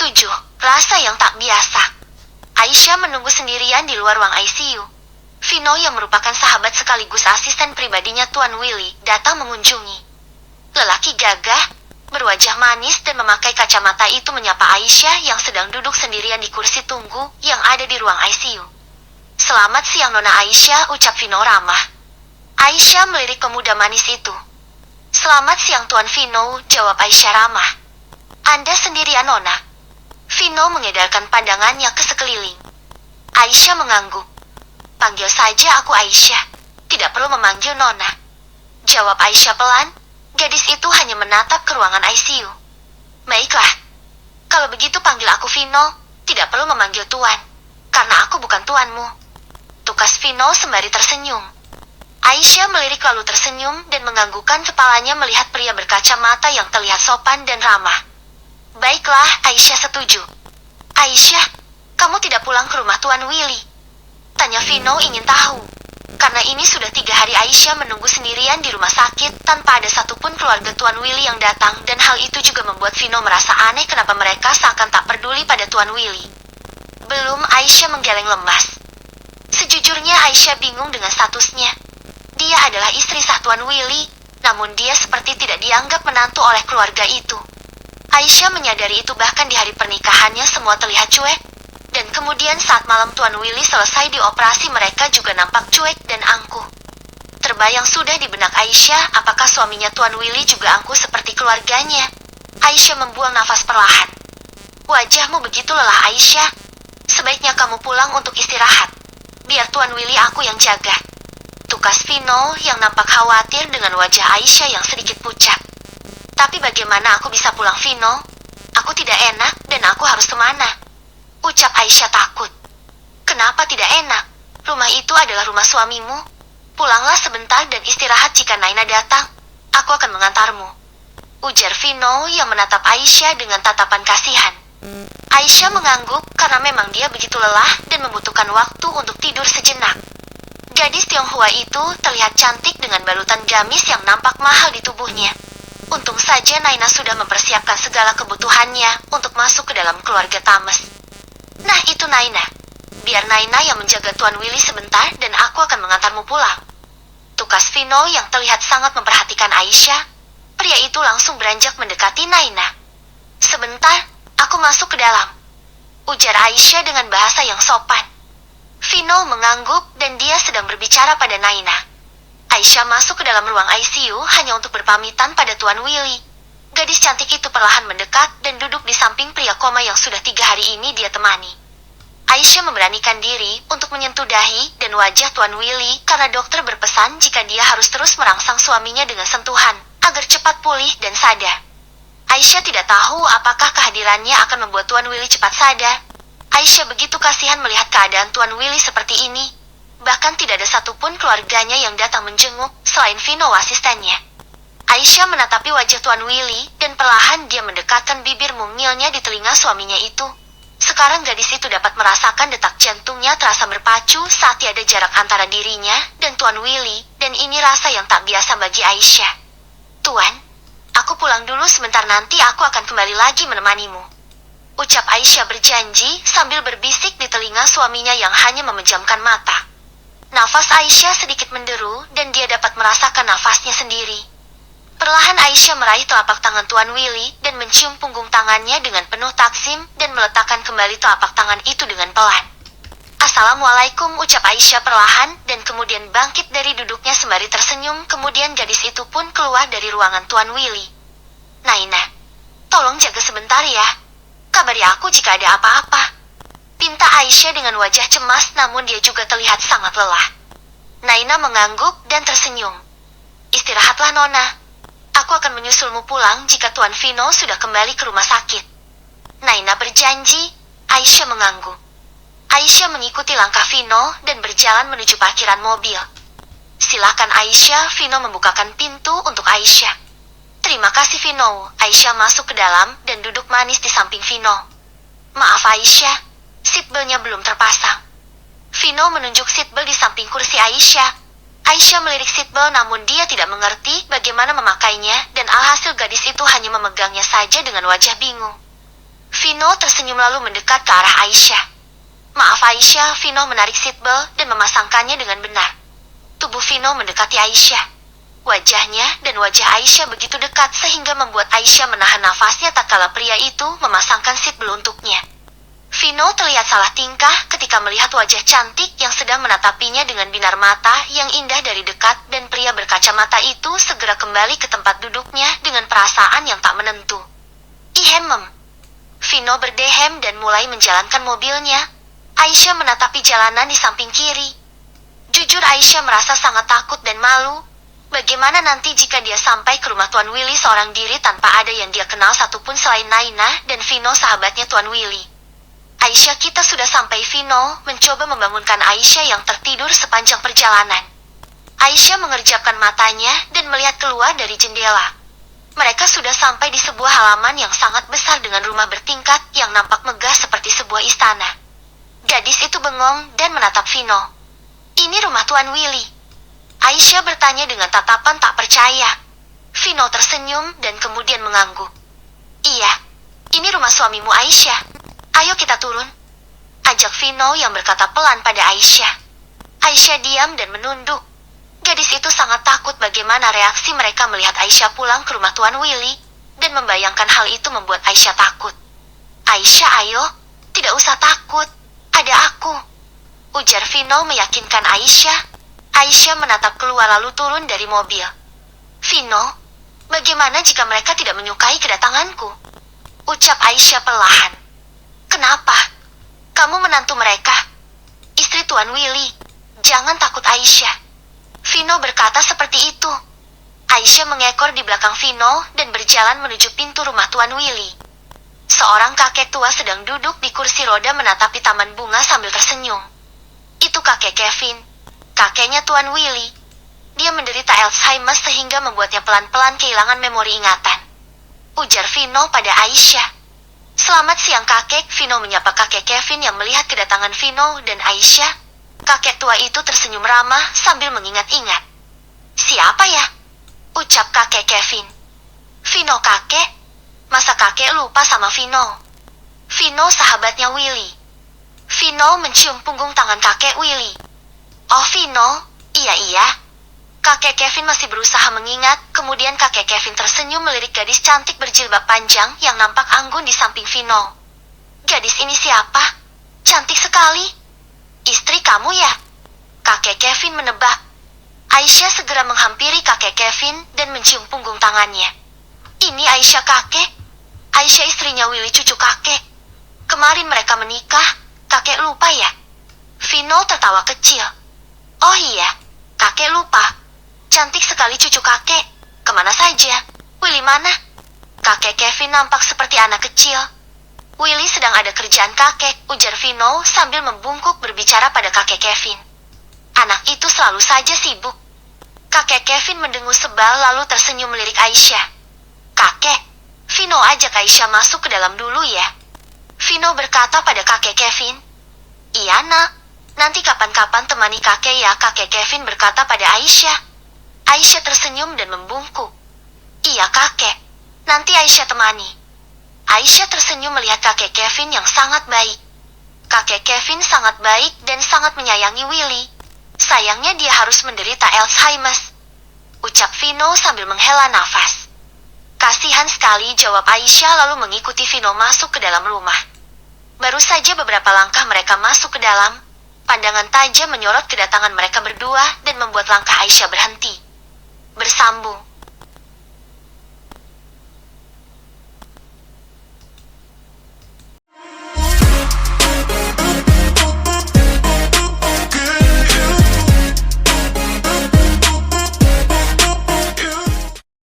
7. Rasa yang tak biasa. Aisyah menunggu sendirian di luar ruang ICU. Vino yang merupakan sahabat sekaligus asisten pribadinya Tuan Willy datang mengunjungi. Lelaki gagah, berwajah manis dan memakai kacamata itu menyapa Aisyah yang sedang duduk sendirian di kursi tunggu yang ada di ruang ICU. "Selamat siang Nona Aisyah," ucap Vino ramah. Aisyah melirik pemuda manis itu. "Selamat siang Tuan Vino," jawab Aisyah ramah. "Anda sendirian Nona?" Vino mengedarkan pandangannya ke sekeliling. Aisyah mengangguk. "Panggil saja aku Aisyah. Tidak perlu memanggil Nona," jawab Aisyah pelan. Gadis itu hanya menatap ke ruangan ICU. "Baiklah. Kalau begitu panggil aku Vino. Tidak perlu memanggil Tuan. Karena aku bukan tuanmu," tukas Vino sembari tersenyum. Aisyah melirik lalu tersenyum dan menganggukkan kepalanya melihat pria berkacamata yang terlihat sopan dan ramah. "Baiklah," Aisyah setuju. "Aisyah, kamu tidak pulang ke rumah Tuan Willy?" tanya Vino ingin tahu. Karena ini sudah 3 hari Aisyah menunggu sendirian di rumah sakit tanpa ada satupun keluarga Tuan Willy yang datang, dan hal itu juga membuat Vino merasa aneh kenapa mereka seakan tak peduli pada Tuan Willy. "Belum," Aisyah menggeleng lemas. Sejujurnya Aisyah bingung dengan statusnya. Dia adalah istri sah Tuan Willy, namun dia seperti tidak dianggap menantu oleh keluarga itu. Aisyah menyadari itu bahkan di hari pernikahannya semua terlihat cuek. Dan kemudian saat malam Tuan Willy selesai dioperasi mereka juga nampak cuek dan angkuh. Terbayang sudah di benak Aisyah apakah suaminya Tuan Willy juga angkuh seperti keluarganya. Aisyah membuang nafas perlahan. "Wajahmu begitu lelah Aisyah. Sebaiknya kamu pulang untuk istirahat. Biar Tuan Willy aku yang jaga," tukas Vino yang nampak khawatir dengan wajah Aisyah yang sedikit pucat. "Tapi bagaimana aku bisa pulang Vino? Aku tidak enak dan aku harus kemana?" ucap Aisyah takut. "Kenapa tidak enak? Rumah itu adalah rumah suamimu. Pulanglah sebentar dan istirahat jika Naina datang. Aku akan mengantarmu," ujar Vino yang menatap Aisyah dengan tatapan kasihan. Aisyah mengangguk karena memang dia begitu lelah dan membutuhkan waktu untuk tidur sejenak. Gadis Tionghoa itu terlihat cantik dengan balutan gamis yang nampak mahal di tubuhnya. Untung saja Naina sudah mempersiapkan segala kebutuhannya untuk masuk ke dalam keluarga Tames. "Nah itu Naina. Biar Naina yang menjaga Tuan Willy sebentar dan aku akan mengantarmu pulang," tukas Vino yang terlihat sangat memperhatikan Aisyah. Pria itu langsung beranjak mendekati Naina. "Sebentar, aku masuk ke dalam," ujar Aisyah dengan bahasa yang sopan. Vino mengangguk dan dia sedang berbicara pada Naina. Aisyah masuk ke dalam ruang ICU hanya untuk berpamitan pada Tuan Willy. Gadis cantik itu perlahan mendekat dan duduk di samping pria koma yang sudah 3 hari ini dia temani. Aisyah memberanikan diri untuk menyentuh dahi dan wajah Tuan Willy karena dokter berpesan jika dia harus terus merangsang suaminya dengan sentuhan agar cepat pulih dan sadar. Aisyah tidak tahu apakah kehadirannya akan membuat Tuan Willy cepat sadar. Aisyah begitu kasihan melihat keadaan Tuan Willy seperti ini. Bahkan tidak ada satupun keluarganya yang datang menjenguk selain Vino asistennya. Aisyah menatapi wajah Tuan Willy dan perlahan dia mendekatkan bibir mungilnya di telinga suaminya itu. Sekarang gadis itu dapat merasakan detak jantungnya terasa berpacu saat tiada jarak antara dirinya dan Tuan Willy, dan ini rasa yang tak biasa bagi Aisyah. "Tuan, aku pulang dulu sebentar, nanti aku akan kembali lagi menemanimu," ucap Aisyah berjanji sambil berbisik di telinga suaminya yang hanya memejamkan mata. Nafas Aisyah sedikit menderu dan dia dapat merasakan nafasnya sendiri. Perlahan Aisyah meraih telapak tangan Tuan Willy dan mencium punggung tangannya dengan penuh takzim dan meletakkan kembali telapak tangan itu dengan pelan. "Assalamualaikum," ucap Aisyah perlahan dan kemudian bangkit dari duduknya sembari tersenyum. Kemudian gadis itu pun keluar dari ruangan Tuan Willy. "Naina, tolong jaga sebentar ya. Kabari aku jika ada apa-apa," pinta Aisyah dengan wajah cemas namun dia juga terlihat sangat lelah. Naina mengangguk dan tersenyum. "Istirahatlah Nona. Aku akan menyusulmu pulang jika Tuan Vino sudah kembali ke rumah sakit," Naina berjanji. Aisyah mengangguk. Aisyah mengikuti langkah Vino dan berjalan menuju parkiran mobil. "Silakan Aisyah," Vino membukakan pintu untuk Aisyah. "Terima kasih Vino." Aisyah masuk ke dalam dan duduk manis di samping Vino. "Maaf Aisyah, seatbeltnya belum terpasang." Vino menunjuk seatbelt di samping kursi Aisyah. Aisyah melirik seatbelt namun dia tidak mengerti bagaimana memakainya dan alhasil gadis itu hanya memegangnya saja dengan wajah bingung. Vino tersenyum lalu mendekat ke arah Aisyah. Maaf Aisyah, Vino menarik seatbelt dan memasangkannya dengan benar. Tubuh Vino mendekati Aisyah. Wajahnya dan wajah Aisyah begitu dekat sehingga membuat Aisyah menahan nafasnya tatkala pria itu memasangkan seatbelt untuknya. Vino terlihat salah tingkah ketika melihat wajah cantik yang sedang menatapinya dengan binar mata yang indah dari dekat, dan pria berkacamata itu segera kembali ke tempat duduknya dengan perasaan yang tak menentu. Ihemem. Vino berdehem dan mulai menjalankan mobilnya. Aisyah menatapi jalanan di samping kiri. Jujur Aisyah merasa sangat takut dan malu. Bagaimana nanti jika dia sampai ke rumah Tuan Willy seorang diri tanpa ada yang dia kenal satupun selain Naina dan Vino sahabatnya Tuan Willy. Aisyah, kita sudah sampai. Vino mencoba membangunkan Aisyah yang tertidur sepanjang perjalanan. Aisyah mengerjapkan matanya dan melihat keluar dari jendela. Mereka sudah sampai di sebuah halaman yang sangat besar dengan rumah bertingkat yang nampak megah seperti sebuah istana. Gadis itu bengong dan menatap Vino. Ini rumah Tuan Willy? Aisyah bertanya dengan tatapan tak percaya. Vino tersenyum dan kemudian mengangguk. Iya, ini rumah suamimu Aisyah. Ayo kita turun. Ajak Vino yang berkata pelan pada Aisyah. Aisyah diam dan menunduk. Gadis itu sangat takut bagaimana reaksi mereka melihat Aisyah pulang ke rumah Tuan Willy, dan membayangkan hal itu membuat Aisyah takut. Aisyah, ayo, tidak usah takut, ada aku, ujar Vino meyakinkan Aisyah. Aisyah menatap keluar lalu turun dari mobil. Vino, bagaimana jika mereka tidak menyukai kedatanganku? Ucap Aisyah perlahan. Kenapa? Kamu menantu mereka, istri Tuan Willy. Jangan takut Aisyah. Vino berkata seperti itu. Aisyah mengekor di belakang Vino dan berjalan menuju pintu rumah Tuan Willy. Seorang kakek tua sedang duduk di kursi roda menatapi taman bunga sambil tersenyum. Itu kakek Kevin, kakeknya Tuan Willy. Dia menderita Alzheimer sehingga membuatnya pelan-pelan kehilangan memori ingatan, ujar Vino pada Aisyah. Selamat siang kakek, Vino menyapa kakek Kevin yang melihat kedatangan Vino dan Aisyah. Kakek tua itu tersenyum ramah sambil mengingat-ingat. Siapa ya? Ucap kakek Kevin. Vino kakek? Masa kakek lupa sama Vino? Vino sahabatnya Willy. Vino mencium punggung tangan kakek Willy. Oh Vino, iya. Kakek Kevin masih berusaha mengingat, kemudian kakek Kevin tersenyum melirik gadis cantik berjilbab panjang yang nampak anggun di samping Vino. Gadis ini siapa? Cantik sekali. Istri kamu ya? Kakek Kevin menebak. Aisyah segera menghampiri kakek Kevin dan mencium punggung tangannya. Ini Aisyah kakek. Aisyah istrinya Willy cucu kakek. Kemarin mereka menikah, kakek lupa ya? Vino tertawa kecil. Oh iya, kakek lupa. Cantik sekali cucu kakek. Kemana saja? Willy mana? Kakek Kevin nampak seperti anak kecil. Willy sedang ada kerjaan kakek, ujar Vino sambil membungkuk berbicara pada kakek Kevin. Anak itu selalu saja sibuk. Kakek Kevin mendengus sebal lalu tersenyum melirik Aisyah. Kakek, Vino ajak Aisyah masuk ke dalam dulu ya. Vino berkata pada kakek Kevin. Iya nak, nanti kapan-kapan temani kakek ya, kakek Kevin berkata pada Aisyah. Aisyah tersenyum dan membungkuk. Iya kakek, nanti Aisyah temani. Aisyah tersenyum melihat kakek Kevin yang sangat baik. Kakek Kevin sangat baik dan sangat menyayangi Willy. Sayangnya dia harus menderita Alzheimer, ucap Vino sambil menghela nafas. Kasihan sekali, jawab Aisyah lalu mengikuti Vino masuk ke dalam rumah. Baru saja beberapa langkah mereka masuk ke dalam, pandangan tajam menyorot kedatangan mereka berdua dan membuat langkah Aisyah berhenti. Bersambung.